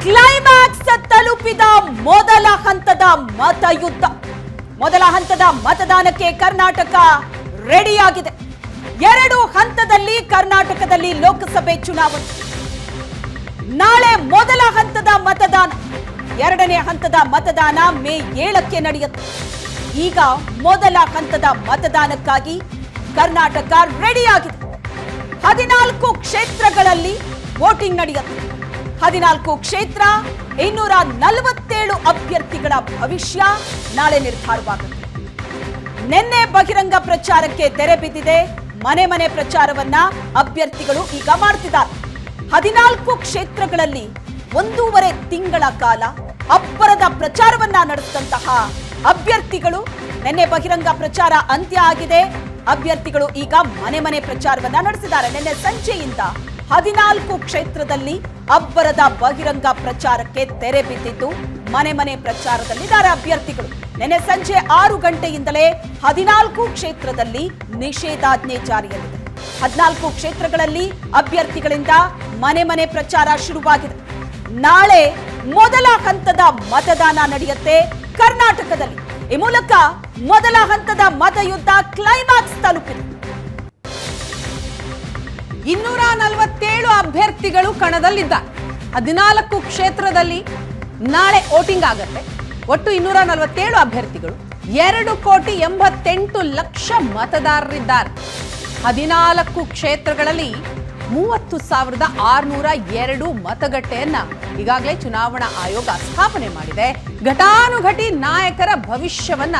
Climax ತಲುಪಿದ ಮೊದಲ ಹಂತದ ಮತಯುದ್ಧ. ಮೊದಲ ಹಂತದ ಮತದಾನಕ್ಕೆ ಕರ್ನಾಟಕ ರೆಡಿಯಾಗಿದೆ. 2 ಹಂತದಲ್ಲಿ ಕರ್ನಾಟಕದಲ್ಲಿ ಲೋಕಸಭೆ ಚುನಾವಣೆ. ನಾಳೆ ಮೊದಲ ಹಂತದ ಮತದಾನ, 2ನೇ ಹಂತದ ಮತದಾನ ಮೇ 7ಕ್ಕೆ ನಡೆಯುತ್ತೆ. ಈಗ ಮೊದಲ ಹಂತದ ಮತದಾನಕ್ಕಾಗಿ ಕರ್ನಾಟಕ ರೆಡಿಯಾಗಿದೆ. 14 ಕ್ಷೇತ್ರಗಳಲ್ಲಿ ವೋಟಿಂಗ್ ನಡೆಯುತ್ತೆ. 14 ಕ್ಷೇತ್ರ, 247 ಅಭ್ಯರ್ಥಿಗಳ ಭವಿಷ್ಯ ನಾಳೆ ನಿರ್ಧಾರವಾಗುತ್ತೆ. ನಿನ್ನೆ ಬಹಿರಂಗ ಪ್ರಚಾರಕ್ಕೆ ತೆರೆ ಬಿದ್ದಿದೆ. ಮನೆ ಮನೆ ಪ್ರಚಾರವನ್ನ ಅಭ್ಯರ್ಥಿಗಳು ಈಗ ಮಾಡ್ತಿದ್ದಾರೆ. 14 ಕ್ಷೇತ್ರಗಳಲ್ಲಿ 1.5 ತಿಂಗಳ ಕಾಲ ಅಬ್ಬರದ ಪ್ರಚಾರವನ್ನ ನಡೆಸಿದಂತಹ ಅಭ್ಯರ್ಥಿಗಳು ನಿನ್ನೆ ಬಹಿರಂಗ ಪ್ರಚಾರ ಅಂತ್ಯ ಆಗಿದೆ. ಅಭ್ಯರ್ಥಿಗಳು ಈಗ ಮನೆ ಮನೆ ಪ್ರಚಾರವನ್ನ ನಡೆಸಿದ್ದಾರೆ. ನಿನ್ನೆ ಸಂಜೆಯಿಂದ 14 ಕ್ಷೇತ್ರದಲ್ಲಿ ಅಬ್ಬರದ ಬಹಿರಂಗ ಪ್ರಚಾರಕ್ಕೆ ತೆರೆ ಬಿದ್ದಿದ್ದು ಮನೆ ಮನೆ ಪ್ರಚಾರದಲ್ಲಿದ್ದಾರೆ ಅಭ್ಯರ್ಥಿಗಳು. ನಿನ್ನೆ ಸಂಜೆ 6 ಗಂಟೆಯಿಂದಲೇ 14 ಕ್ಷೇತ್ರದಲ್ಲಿ ನಿಷೇಧಾಜ್ಞೆ ಜಾರಿಯಲ್ಲಿದೆ. 14 ಕ್ಷೇತ್ರಗಳಲ್ಲಿ ಅಭ್ಯರ್ಥಿಗಳಿಂದ ಮನೆ ಮನೆ ಪ್ರಚಾರ ಶುರುವಾಗಿದೆ. ನಾಳೆ ಮೊದಲ ಹಂತದ ಮತದಾನ ನಡೆಯುತ್ತೆ ಕರ್ನಾಟಕದಲ್ಲಿ. ಈ ಮೂಲಕ ಮೊದಲ ಹಂತದ ಮತಯುದ್ಧ ಕ್ಲೈಮ್ಯಾಕ್ಸ್ ತಲುಪಿದೆ. 247 ಅಭ್ಯರ್ಥಿಗಳು ಕಣದಲ್ಲಿದ್ದಾರೆ. 14 ಕ್ಷೇತ್ರದಲ್ಲಿ ನಾಳೆ ವೋಟಿಂಗ್ ಆಗತ್ತೆ. ಒಟ್ಟು 247 ಅಭ್ಯರ್ಥಿಗಳು, 2,88,00,000 ಮತದಾರರಿದ್ದಾರೆ. 14 ಕ್ಷೇತ್ರಗಳಲ್ಲಿ 30,602 ಮತಗಟ್ಟೆಯನ್ನ ಈಗಾಗಲೇ ಚುನಾವಣಾ ಆಯೋಗ ಸ್ಥಾಪನೆ ಮಾಡಿದೆ. ಘಟಾನುಘಟಿ ನಾಯಕರ ಭವಿಷ್ಯವನ್ನ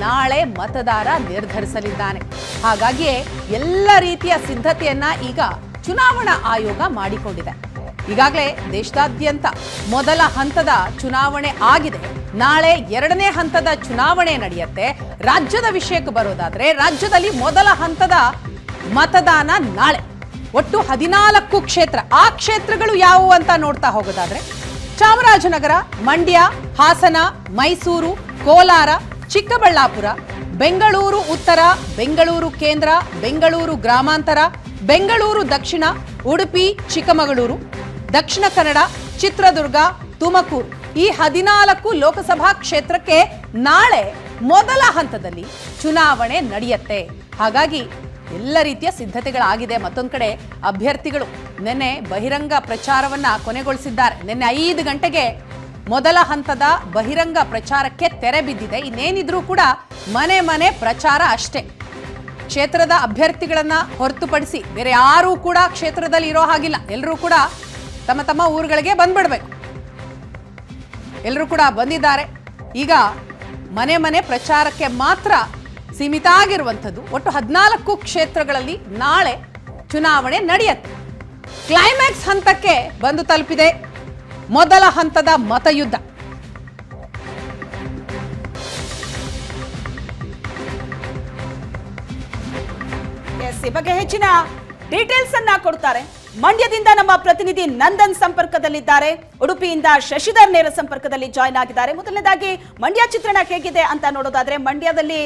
ನಾಳೆ ಮತದಾರ ನಿರ್ಧರಿಸಲಿದ್ದಾನೆ. ಹಾಗಾಗಿಯೇ ಎಲ್ಲ ರೀತಿಯ ಸಿದ್ಧತೆಯನ್ನ ಈಗ ಚುನಾವಣಾ ಆಯೋಗ ಮಾಡಿಕೊಂಡಿದೆ. ಈಗಾಗಲೇ ದೇಶದಾದ್ಯಂತ ಮೊದಲ ಹಂತದ ಚುನಾವಣೆ ಆಗಿದೆ. ನಾಳೆ 2ನೇ ಹಂತದ ಚುನಾವಣೆ ನಡೆಯುತ್ತೆ. ರಾಜ್ಯದ ವಿಷಯಕ್ಕೆ ಬರೋದಾದ್ರೆ, ರಾಜ್ಯದಲ್ಲಿ ಮೊದಲ ಹಂತದ ಮತದಾನ ನಾಳೆ. ಒಟ್ಟು 14 ಕ್ಷೇತ್ರ. ಆ ಕ್ಷೇತ್ರಗಳು ಯಾವುವು ಅಂತ ನೋಡ್ತಾ ಹೋಗೋದಾದ್ರೆ, ಚಾಮರಾಜನಗರ, ಮಂಡ್ಯ, ಹಾಸನ, ಮೈಸೂರು, ಕೋಲಾರ, ಚಿಕ್ಕಬಳ್ಳಾಪುರ, ಬೆಂಗಳೂರು ಉತ್ತರ, ಬೆಂಗಳೂರು ಕೇಂದ್ರ, ಬೆಂಗಳೂರು ಗ್ರಾಮಾಂತರ, ಬೆಂಗಳೂರು ದಕ್ಷಿಣ, ಉಡುಪಿ, ಚಿಕ್ಕಮಗಳೂರು, ದಕ್ಷಿಣ ಕನ್ನಡ, ಚಿತ್ರದುರ್ಗ, ತುಮಕೂರು. ಈ 14 ಲೋಕಸಭಾ ಕ್ಷೇತ್ರಕ್ಕೆ ನಾಳೆ ಮೊದಲ ಹಂತದಲ್ಲಿ ಚುನಾವಣೆ ನಡೆಯುತ್ತೆ. ಹಾಗಾಗಿ ಎಲ್ಲ ರೀತಿಯ ಸಿದ್ಧತೆಗಳಾಗಿದೆ. ಮತ್ತೊಂದು ಕಡೆ ಅಭ್ಯರ್ಥಿಗಳು ನಿನ್ನೆ ಬಹಿರಂಗ ಪ್ರಚಾರವನ್ನ ಕೊನೆಗೊಳಿಸಿದ್ದಾರೆ. ನಿನ್ನೆ 5 ಗಂಟೆಗೆ ಮೊದಲ ಹಂತದ ಬಹಿರಂಗ ಪ್ರಚಾರಕ್ಕೆ ತೆರೆ ಬಿದ್ದಿದೆ. ಇನ್ನೇನಿದ್ರೂ ಕೂಡ ಮನೆ ಮನೆ ಪ್ರಚಾರ ಅಷ್ಟೇ. ಕ್ಷೇತ್ರದ ಅಭ್ಯರ್ಥಿಗಳನ್ನ ಹೊರತುಪಡಿಸಿ ಬೇರೆ ಯಾರೂ ಕೂಡ ಕ್ಷೇತ್ರದಲ್ಲಿ ಇರೋ ಹಾಗಿಲ್ಲ. ಎಲ್ಲರೂ ಕೂಡ ತಮ್ಮ ತಮ್ಮ ಊರುಗಳಿಗೆ ಬಂದ್ಬಿಡ್ಬೇಕು. ಎಲ್ಲರೂ ಕೂಡ ಬಂದಿದ್ದಾರೆ. ಈಗ ಮನೆ ಮನೆ ಪ್ರಚಾರಕ್ಕೆ ಮಾತ್ರ ಸೀಮಿತ ಆಗಿರುವಂಥದ್ದು. ಒಟ್ಟು 14 ಕ್ಷೇತ್ರಗಳಲ್ಲಿ ನಾಳೆ ಚುನಾವಣೆ ನಡೆಯುತ್ತೆ. ಕ್ಲೈಮ್ಯಾಕ್ಸ್ ಹಂತಕ್ಕೆ ಬಂದು ತಲುಪಿದೆ ಮೊದಲ ಹಂತದ ಮತಯುದ್ಧ. ಈ ಬಗ್ಗೆ ಹೆಚ್ಚಿನ ಡೀಟೇಲ್ಸ್ ಅನ್ನ ಕೊಡ್ತಾರೆ. ಮಂಡ್ಯದಿಂದ ನಮ್ಮ ಪ್ರತಿನಿಧಿ ನಂದನ್ ಸಂಪರ್ಕದಲ್ಲಿದ್ದಾರೆ. ಉಡುಪಿಯಿಂದ ಶಶಿಧರ್ ನೇರ ಸಂಪರ್ಕದಲ್ಲಿ ಜಾಯ್ನ್ ಆಗಿದ್ದಾರೆ. ಮೊದಲನೇದಾಗಿ ಮಂಡ್ಯ ಚಿತ್ರಣ ಹೇಗಿದೆ ಅಂತ ನೋಡೋದಾದ್ರೆ, ಮಂಡ್ಯದಲ್ಲಿ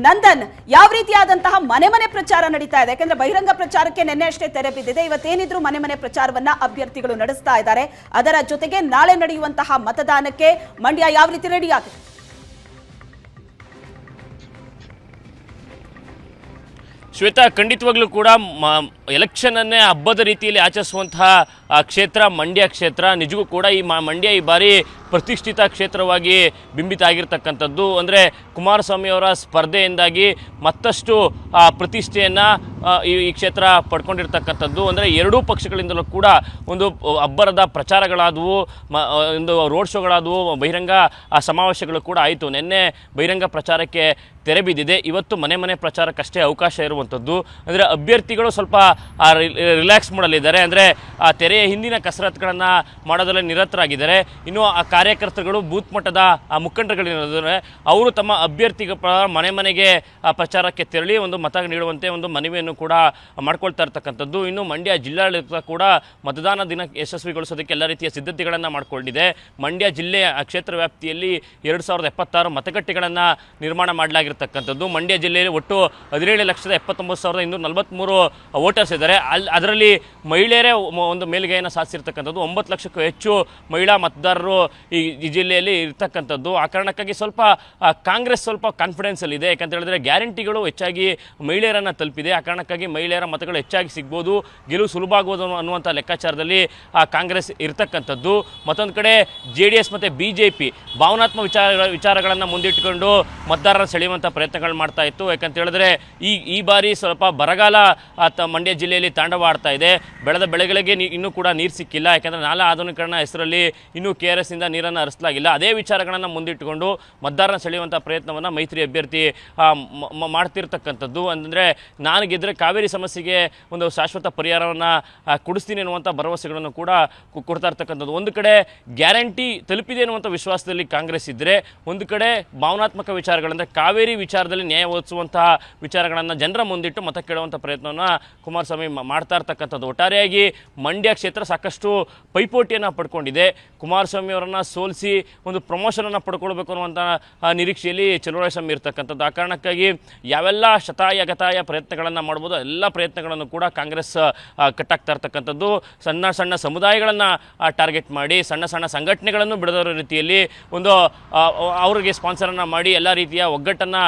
ನಂದನ್, ಯಾವ ರೀತಿಯಾದಂತಹ ಮನೆ ಮನೆ ಪ್ರಚಾರ ನಡೀತಾ ಇದೆ? ಯಾಕಂದ್ರೆ ಬಹಿರಂಗ ಪ್ರಚಾರಕ್ಕೆ ನಿನ್ನೆ ಅಷ್ಟೇ ತೆರೆ ಬಿದ್ದಿದೆ. ಇವತ್ತೇನಿದ್ರು ಮನೆ ಮನೆ ಪ್ರಚಾರವನ್ನ ಅಭ್ಯರ್ಥಿಗಳು ನಡೆಸ್ತಾ ಇದ್ದಾರೆ. ಅದರ ಜೊತೆಗೆ ನಾಳೆ ನಡೆಯುವಂತಹ ಮತದಾನಕ್ಕೆ ಮಂಡ್ಯ ಯಾವ ರೀತಿ ರೆಡಿ ಆಗಿದೆ? ಶ್ವೇತಾ, ಖಂಡಿತವಾಗ್ಲೂ ಕೂಡ ಎಲೆಕ್ಷನ್ ಅನ್ನೇ ಹಬ್ಬದ ರೀತಿಯಲ್ಲಿ ಆಚರಿಸುವಂತಹ ಕ್ಷೇತ್ರ ಮಂಡ್ಯ ಕ್ಷೇತ್ರ. ನಿಜಕ್ಕೂ ಕೂಡ ಈ ಮಂಡ್ಯ ಈ ಬಾರಿ ಪ್ರತಿಷ್ಠಿತ ಕ್ಷೇತ್ರವಾಗಿ ಬಿಂಬಿತ ಆಗಿರ್ತಕ್ಕಂಥದ್ದು. ಅಂದರೆ ಕುಮಾರಸ್ವಾಮಿ ಅವರ ಸ್ಪರ್ಧೆಯಿಂದಾಗಿ ಮತ್ತಷ್ಟು ಪ್ರತಿಷ್ಠೆಯನ್ನು ಈ ಕ್ಷೇತ್ರ ಪಡ್ಕೊಂಡಿರ್ತಕ್ಕಂಥದ್ದು. ಅಂದರೆ ಎರಡೂ ಪಕ್ಷಗಳಿಂದಲೂ ಕೂಡ ಒಂದು ಅಬ್ಬರದ ಪ್ರಚಾರಗಳಾದವು, ಒಂದು ರೋಡ್ ಶೋಗಳಾದವು, ಬಹಿರಂಗ ಸಮಾವೇಶಗಳು ಕೂಡ ಆಯಿತು. ನಿನ್ನೆ ಬಹಿರಂಗ ಪ್ರಚಾರಕ್ಕೆ ತೆರೆ ಬಿದ್ದಿದೆ. ಇವತ್ತು ಮನೆ ಮನೆ ಪ್ರಚಾರಕ್ಕಷ್ಟೇ ಅವಕಾಶ ಇರುವಂಥದ್ದು. ಅಂದರೆ ಅಭ್ಯರ್ಥಿಗಳು ಸ್ವಲ್ಪ ರಿಲ್ಯಾಕ್ಸ್ ಮಾಡಲಿದ್ದಾರೆ. ಅಂದರೆ ಆ ತೆರೆಯ ಹಿಂದಿನ ಕಸರತ್ತುಗಳನ್ನು ಮಾಡೋದರಲ್ಲಿ ನಿರತರಾಗಿದ್ದಾರೆ. ಇನ್ನು ಆ ಕಾರ್ಯಕರ್ತರುಗಳು, ಬೂತ್ ಮಟ್ಟದ ಮುಖಂಡರುಗಳಿದ್ದಾರೆ, ಅವರು ತಮ್ಮ ಅಭ್ಯರ್ಥಿಗಳ ಮನೆ ಮನೆಗೆ ಪ್ರಚಾರಕ್ಕೆ ತೆರಳಿ ಒಂದು ಮತ ನೀಡುವಂತೆ ಒಂದು ಮನವಿಯನ್ನು ಕೂಡ ಮಾಡ್ಕೊಳ್ತಾ ಇರ್ತಕ್ಕಂಥದ್ದು. ಇನ್ನು ಮಂಡ್ಯ ಜಿಲ್ಲಾಡಳಿತ ಕೂಡ ಮತದಾನ ದಿನ ಯಶಸ್ವಿಗೊಳಿಸೋದಕ್ಕೆ ಎಲ್ಲ ರೀತಿಯ ಸಿದ್ಧತೆಗಳನ್ನು ಮಾಡಿಕೊಂಡಿದೆ. ಮಂಡ್ಯ ಜಿಲ್ಲೆಯ ಕ್ಷೇತ್ರ ವ್ಯಾಪ್ತಿಯಲ್ಲಿ 2076 ಮತಗಟ್ಟೆಗಳನ್ನು ನಿರ್ಮಾಣ ಮಾಡಲಾಗಿರ್ತಕ್ಕಂಥದ್ದು. ಮಂಡ್ಯ ಜಿಲ್ಲೆಯಲ್ಲಿ ಒಟ್ಟು 17,79,243 ವೋಟರ್ಸ್ ಇದ್ದಾರೆ. ಅದರಲ್ಲಿ ಮಹಿಳೆಯರೇ ಒಂದು ಏಳಿಗೆಯನ್ನು ಸಾಧಿಸಿರ್ತಕ್ಕಂಥದ್ದು. 9 ಲಕ್ಷಕ್ಕೂ ಹೆಚ್ಚು ಮಹಿಳಾ ಮತದಾರರು ಈ ಜಿಲ್ಲೆಯಲ್ಲಿ ಇರ್ತಕ್ಕಂಥದ್ದು. ಆ ಕಾರಣಕ್ಕಾಗಿ ಸ್ವಲ್ಪ ಕಾಂಗ್ರೆಸ್ ಸ್ವಲ್ಪ ಕಾನ್ಫಿಡೆನ್ಸಲ್ಲಿದೆ. ಯಾಕಂತ ಹೇಳಿದ್ರೆ ಗ್ಯಾರಂಟಿಗಳು ಹೆಚ್ಚಾಗಿ ಮಹಿಳೆಯರನ್ನು ತಲುಪಿದೆ. ಆ ಕಾರಣಕ್ಕಾಗಿ ಮಹಿಳೆಯರ ಮತಗಳು ಹೆಚ್ಚಾಗಿ ಸಿಗ್ಬೋದು, ಗೆಲುವು ಸುಲಭ ಆಗ್ಬೋದು ಅನ್ನುವಂಥ ಲೆಕ್ಕಾಚಾರದಲ್ಲಿ ಕಾಂಗ್ರೆಸ್ ಇರ್ತಕ್ಕಂಥದ್ದು. ಮತ್ತೊಂದು ಕಡೆ JDS ಮತ್ತು BJP ಭಾವನಾತ್ಮಕ ವಿಚಾರಗಳನ್ನು ಮುಂದಿಟ್ಟುಕೊಂಡು ಮತದಾರರ ಸೆಳೆಯುವಂಥ ಪ್ರಯತ್ನಗಳು ಮಾಡ್ತಾ ಇತ್ತು. ಯಾಕಂತ ಹೇಳಿದ್ರೆ ಈ ಬಾರಿ ಸ್ವಲ್ಪ ಬರಗಾಲ ಮಂಡ್ಯ ಜಿಲ್ಲೆಯಲ್ಲಿ ತಾಂಡವಾಡ್ತಾ ಇದೆ. ಬೆಳೆದ ಬೆಳೆಗಳಿಗೆ ಇನ್ನೂ ಕೂಡ ನೀರು ಸಿಕ್ಕಿಲ್ಲ. ಯಾಕಂದರೆ ನಾಲಾ ಆಧುನೀಕರಣ ಹೆಸರಲ್ಲಿ ಇನ್ನೂ KRS ಇಂದ ನೀರನ್ನು ಹರಿಸಲಾಗಿಲ್ಲ. ಅದೇ ವಿಚಾರಗಳನ್ನು ಮುಂದಿಟ್ಟುಕೊಂಡು ಮತದಾರನ ಸೆಳೆಯುವಂಥ ಪ್ರಯತ್ನವನ್ನು ಮೈತ್ರಿ ಅಭ್ಯರ್ಥಿ ಮಾಡ್ತಿರ್ತಕ್ಕಂಥದ್ದು. ಅಂದರೆ ನಾನು ಗೆದ್ದರೆ ಕಾವೇರಿ ಸಮಸ್ಯೆಗೆ ಒಂದು ಶಾಶ್ವತ ಪರಿಹಾರವನ್ನು ಕೊಡಿಸ್ತೀನಿ ಅನ್ನುವಂಥ ಭರವಸೆಗಳನ್ನು ಕೂಡ ಕೊಡ್ತಾ ಇರ್ತಕ್ಕಂಥದ್ದು. ಒಂದು ಕಡೆ ಗ್ಯಾರಂಟಿ ತಲುಪಿದೆ ಅನ್ನುವಂಥ ವಿಶ್ವಾಸದಲ್ಲಿ ಕಾಂಗ್ರೆಸ್ ಇದ್ದರೆ, ಒಂದು ಕಡೆ ಭಾವನಾತ್ಮಕ ವಿಚಾರಗಳಂದರೆ ಕಾವೇರಿ ವಿಚಾರದಲ್ಲಿ ನ್ಯಾಯ ಒದಗಿಸುವಂತಹ ವಿಚಾರಗಳನ್ನು ಜನರ ಮುಂದಿಟ್ಟು ಮತ ಕೇಳುವಂಥ ಪ್ರಯತ್ನವನ್ನು ಕುಮಾರಸ್ವಾಮಿ ಮಾಡ್ತಾ ಇರ್ತಕ್ಕಂಥದ್ದು. ಒಟ್ಟಾರೆಯಾಗಿ ಮಂಡ್ಯ ಕ್ಷೇತ್ರ ಸಾಕಷ್ಟು ಪೈಪೋಟಿಯನ್ನು ಪಡ್ಕೊಂಡಿದೆ. ಕುಮಾರಸ್ವಾಮಿ ಅವರನ್ನು ಸೋಲಿಸಿ ಒಂದು ಪ್ರಮೋಷನನ್ನು ಪಡ್ಕೊಳ್ಬೇಕು ಅನ್ನುವಂಥ ನಿರೀಕ್ಷೆಯಲ್ಲಿ ಚಲುವರಾಯಸ್ವಾಮಿ ಇರ್ತಕ್ಕಂಥದ್ದು. ಆ ಕಾರಣಕ್ಕಾಗಿ ಯಾವೆಲ್ಲ ಶತಾಯಗತಾಯ ಪ್ರಯತ್ನಗಳನ್ನು ಮಾಡ್ಬೋದು ಎಲ್ಲ ಪ್ರಯತ್ನಗಳನ್ನು ಕೂಡ ಕಾಂಗ್ರೆಸ್ ಕಟ್ಟಾಗ್ತಾ ಇರ್ತಕ್ಕಂಥದ್ದು. ಸಣ್ಣ ಸಣ್ಣ ಸಮುದಾಯಗಳನ್ನು ಟಾರ್ಗೆಟ್ ಮಾಡಿ ಸಣ್ಣ ಸಣ್ಣ ಸಂಘಟನೆಗಳನ್ನು ಬಿಡದೋ ರೀತಿಯಲ್ಲಿ ಒಂದು ಅವರಿಗೆ ಸ್ಪಾನ್ಸರನ್ನು ಮಾಡಿ ಎಲ್ಲ ರೀತಿಯ ಒಗ್ಗಟ್ಟನ್ನು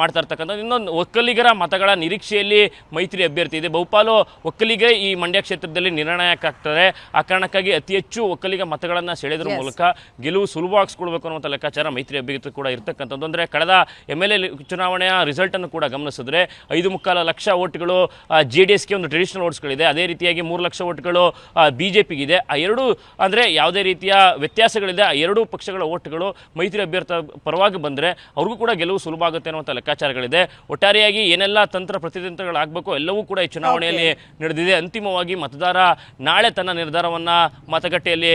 ಮಾಡ್ತಾ ಇರ್ತಕ್ಕಂಥದ್ದು. ಇನ್ನೊಂದು ಒಕ್ಕಲಿಗರ ಮತಗಳ ನಿರೀಕ್ಷೆಯಲ್ಲಿ ಮೈತ್ರಿ ಅಭ್ಯರ್ಥಿ ಇದೆ. ಬಹುಪಾಲು ಒಕ್ಕಲಿಗರೇ ಈ ಮಂಡ್ಯ ಕ್ಷೇತ್ರದಲ್ಲಿ ನಿರ್ಣಾಯಕ ಆಗ್ತಾರೆ. ಆ ಕಾರಣಕ್ಕಾಗಿ ಅತಿ ಹೆಚ್ಚು ಒಕ್ಕಲಿಗ ಮತಗಳನ್ನು ಸೆಳೆಯೋದ್ರ ಮೂಲಕ ಗೆಲುವು ಸುಲಭವಾಗಿಸ್ಕೊಳ್ಬೇಕು ಅನ್ನುವಂಥ ಲೆಕ್ಕಾಚಾರ ಮೈತ್ರಿ ಅಭ್ಯರ್ಥಿ ಕೂಡ ಇರ್ತಕ್ಕಂಥದ್ದು. ಅಂದರೆ ಕಳೆದ MLA ಚುನಾವಣೆಯ ರಿಸಲ್ಟನ್ನು ಕೂಡ ಗಮನಿಸಿದ್ರೆ 5.25 ಲಕ್ಷ ಓಟ್ಗಳು JDSಗೆ ಒಂದು ಟ್ರೆಡಿಷನಲ್ ಓಟ್ಸ್ಗಳಿದೆ. ಅದೇ ರೀತಿಯಾಗಿ 3 ಲಕ್ಷ ಓಟ್ಗಳು BJPಗಿದೆ. ಆ ಎರಡೂ ಅಂದರೆ ಯಾವುದೇ ರೀತಿಯ ವ್ಯತ್ಯಾಸಗಳಿದೆ. ಆ ಎರಡೂ ಪಕ್ಷಗಳ ಓಟ್ಗಳು ಮೈತ್ರಿ ಅಭ್ಯರ್ಥಿ ಪರವಾಗಿ ಬಂದರೆ ಅವ್ರಿಗೂ ಕೂಡ ಗೆಲುವು ಸುಲಭ ಆಗುತ್ತೆ ಅನ್ನುವಂಥ ಲೆಕ್ಕಾಚಾರಗಳಿದೆ. ಒಟ್ಟಾರೆಯಾಗಿ ಏನೆಲ್ಲ ಪ್ರತಿತಂತ್ರಗಳಾಗಬೇಕು ಎಲ್ಲವೂ ಕೂಡ ಈ ಚುನಾವಣೆಯಲ್ಲಿ ನಡೆದಿದೆ. ಅಂತಿಮವಾಗಿ ಮತದಾರ ನಾಳೆ ತನ್ನ ನಿರ್ಧಾರವನ್ನು ಮತಗಟ್ಟೆಯಲ್ಲಿ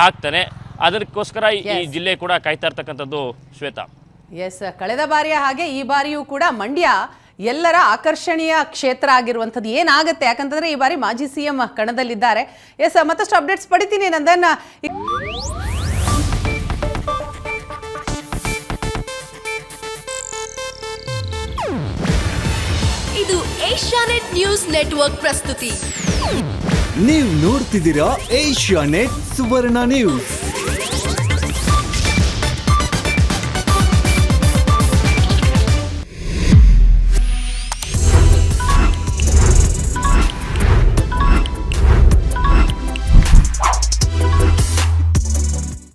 ಆಗ್ತಾನೆ. ಅದಕ್ಕೋಸ್ಕರ ಈ ಜಿಲ್ಲೆ ಕೂಡ ಕಾಯ್ತಾ ಇರ್ತಕ್ಕಂಥದ್ದು. ಶ್ವೇತಾ, ಕಳೆದ ಬಾರಿಯ ಹಾಗೆ ಈ ಬಾರಿಯೂ ಕೂಡ ಮಂಡ್ಯ ಎಲ್ಲರ ಆಕರ್ಷಣೀಯ ಕ್ಷೇತ್ರ ಆಗಿರುವಂಥದ್ದು ಏನಾಗುತ್ತೆ, ಯಾಕಂತಂದ್ರೆ ಈ ಬಾರಿ ಮಾಜಿ CM ಕಣದಲ್ಲಿದ್ದಾರೆ. ಮತ್ತಷ್ಟು ಅಪ್ಡೇಟ್ಸ್ ಪಡಿತೀನಿ ನಂದನ್. ಇದು ಏಷ್ಯಾನೆಟ್ ನ್ಯೂಸ್ ನೆಟ್ವರ್ಕ್ ಪ್ರಸ್ತುತಿ. ನೀವು ನೋಡ್ತಿದ್ದೀರಾ ಏಷ್ಯಾನೆಟ್ ಸುವರ್ಣ ನ್ಯೂಸ್.